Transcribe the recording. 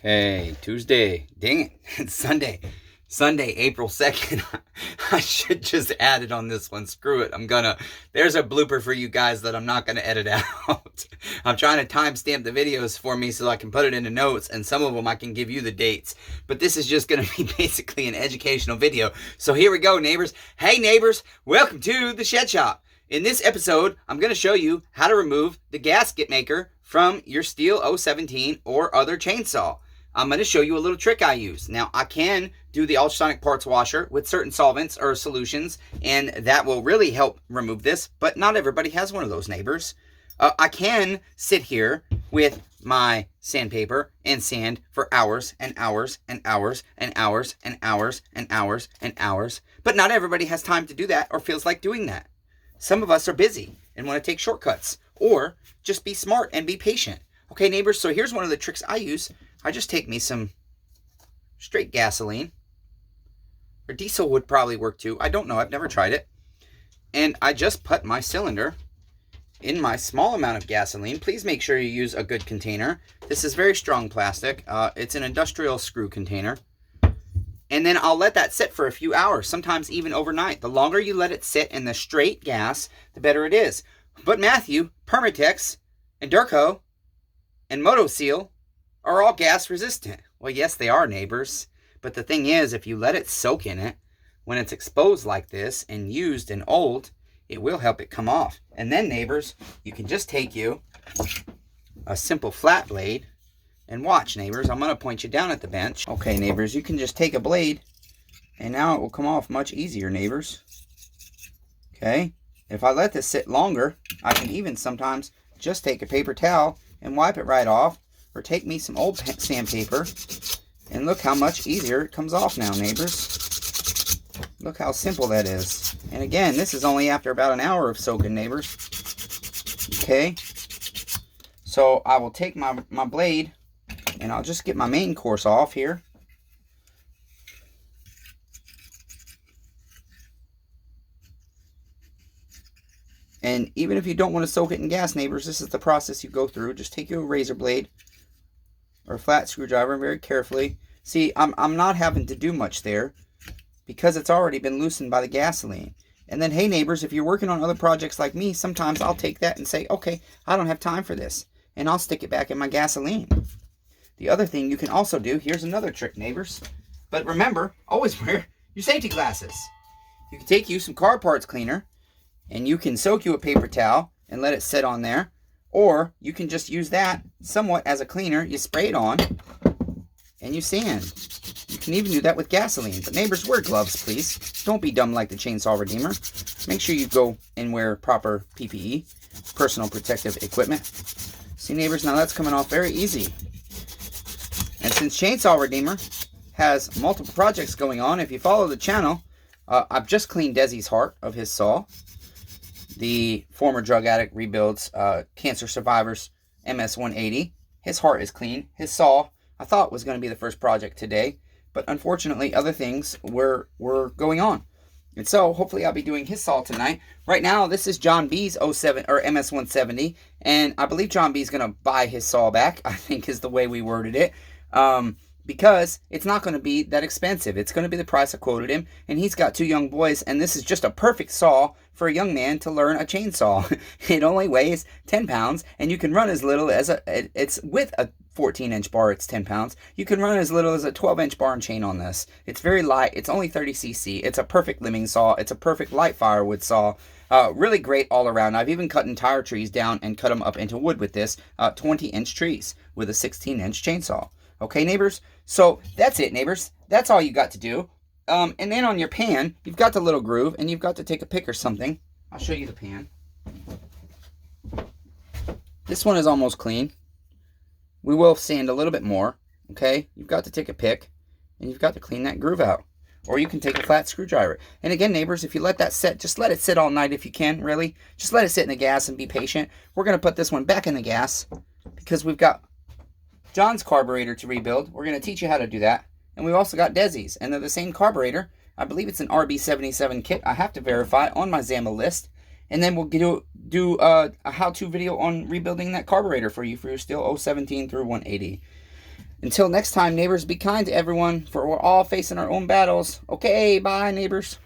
Okay, Tuesday. Dang it. It's Sunday. Sunday, April 2nd. I should just add it on this one. Screw it. There's a blooper for you guys that I'm not gonna edit out. I'm trying to timestamp the videos for me so I can put it into notes, and some of them I can give you the dates. But this is just gonna be basically an educational video. So here we go, neighbors. Hey neighbors, welcome to the Shed Shop. In this episode, I'm gonna show you how to remove the gasket maker from your STIHL 017 or other chainsaw. I'm going to show you a little trick I use. Now, I can do the ultrasonic parts washer with certain solvents or solutions, and that will really help remove this, but not everybody has one of those, neighbors. I can sit here with my sandpaper and sand for hours and hours and hours and hours and hours and hours and hours, but not everybody has time to do that or feels like doing that. Some of us are busy and want to take shortcuts, or just be smart and be patient. Okay, neighbors, so here's one of the tricks I use. I just take me some straight gasoline, or diesel would probably work too. I don't know. I've never tried it. And I just put my cylinder in my small amount of gasoline. Please make sure you use a good container. This is very strong plastic. It's an industrial screw container. And then I'll let that sit for a few hours, sometimes even overnight. The longer you let it sit in the straight gas, the better it is. But Matthew, Permatex, and Durco, and MotoSeal are all gas resistant. Well, yes, they are, neighbors. But the thing is, if you let it soak in it, when it's exposed like this and used and old, it will help it come off. And then, neighbors, you can just take you a simple flat blade and watch, neighbors. I'm going to point you down at the bench. Okay, neighbors, you can just take a blade and now it will come off much easier, neighbors. Okay? If I let this sit longer, I can even sometimes just take a paper towel and wipe it right off. Or take me some old sandpaper, and look how much easier it comes off now, neighbors. Look how simple that is. And again, this is only after about an hour of soaking, neighbors. Okay. So I will take my blade, and I'll just get my main course off here. And even if you don't want to soak it in gas, neighbors, this is the process you go through. Just take your razor blade or a flat screwdriver very carefully. See, I'm not having to do much there because it's already been loosened by the gasoline. And then, hey neighbors, if you're working on other projects like me, sometimes I'll take that and say, okay, I don't have time for this. And I'll stick it back in my gasoline. The other thing you can also do, here's another trick, neighbors. But remember, always wear your safety glasses. You can take you some car parts cleaner, and you can soak you a paper towel and let it sit on there. Or you can just use that somewhat as a cleaner. You spray it on and you sand. You can even do that with gasoline. But neighbors, wear gloves, please. Don't be dumb like the Chainsaw Redeemer. Make sure you go and wear proper PPE, personal protective equipment. See, neighbors, now that's coming off very easy. And since Chainsaw Redeemer has multiple projects going on, if you follow the channel, I've just cleaned Desi's heart of his saw. The former drug addict rebuilds cancer survivors MS170. His heart is clean. His saw, I thought, was going to be the first project today, but unfortunately other things were going on. And so hopefully I'll be doing his saw tonight. Right now this is John B's 07 or MS170, and I believe John B is going to buy his saw back, I think is the way we worded it. Because it's not going to be that expensive. It's going to be the price I quoted him, and he's got 2 young boys, and this is just a perfect saw for a young man to learn a chainsaw. It only weighs 10 pounds, and you can run as little as it's with a 14-inch bar, it's 10 pounds. You can run as little as a 12-inch bar and chain on this. It's very light. It's only 30 cc. It's a perfect limbing saw. It's a perfect light firewood saw. Really great all around. I've even cut entire trees down and cut them up into wood with this 20-inch trees with a 16-inch chainsaw. Okay, neighbors? So that's it, neighbors. That's all you got to do. And then on your pan, you've got the little groove, and you've got to take a pick or something. I'll show you the pan. This one is almost clean. We will sand a little bit more, okay? You've got to take a pick, and you've got to clean that groove out. Or you can take a flat screwdriver. And again, neighbors, if you let that sit, just let it sit all night if you can, really. Just let it sit in the gas and be patient. We're going to put this one back in the gas because we've got John's carburetor to rebuild. We're going to teach you how to do that. And we've also got Desi's, and they're the same carburetor. I believe it's an RB77 kit. I have to verify on my Zama list. And then we'll do a how-to video on rebuilding that carburetor for you for your STIHL 017 through 180. Until next time, neighbors, be kind to everyone, for we're all facing our own battles. Okay, bye, neighbors.